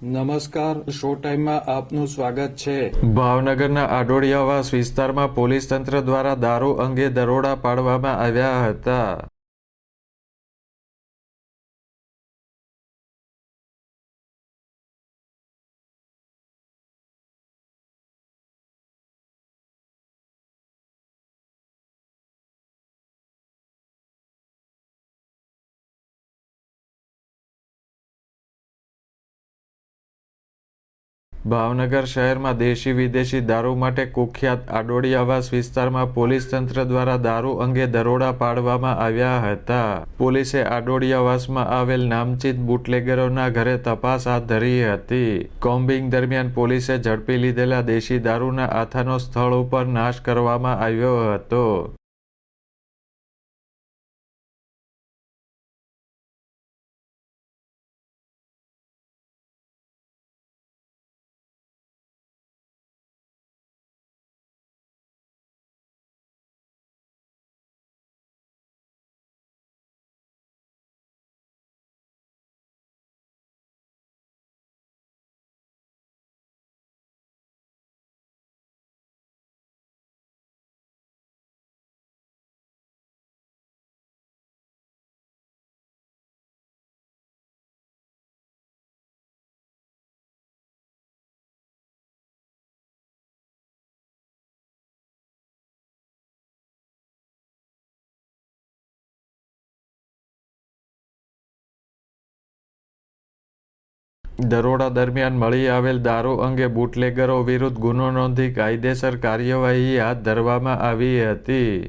નમસ્કાર, શો ટાઈમમાં આપનું સ્વાગત છે। ભાવનગરના આડોડિયાવાસ વિસ્તારમાં પોલીસ તંત્ર દ્વારા દારૂ અંગે દરોડા પાડવામાં આવ્યા હતા। ભાવનગર શહેરમાં દેશી વિદેશી દારૂ માટે કુખ્યાત આડોડિયાવાસ વિસ્તારમાં પોલીસ તંત્ર દ્વારા દારૂ અંગે દરોડા પાડવામાં આવ્યા હતા। પોલીસે આડોડિયાવાસમાં આવેલ નામચીન બુટલેગરોના ઘરે તપાસ હાથ ધરી હતી। કોમ્બિંગ દરમિયાન પોલીસે ઝડપી લીધેલા દેશી દારૂના આથાનો સ્થળ ઉપર નાશ કરવામાં આવ્યો હતો। દરોડા દરમિયાન મળી આવેલ દારૂ અંગે બુટલેગરો વિરુદ્ધ ગુનો નોંધી કાયદેસર કાર્યવાહી હાથ ધરવામાં આવી હતી।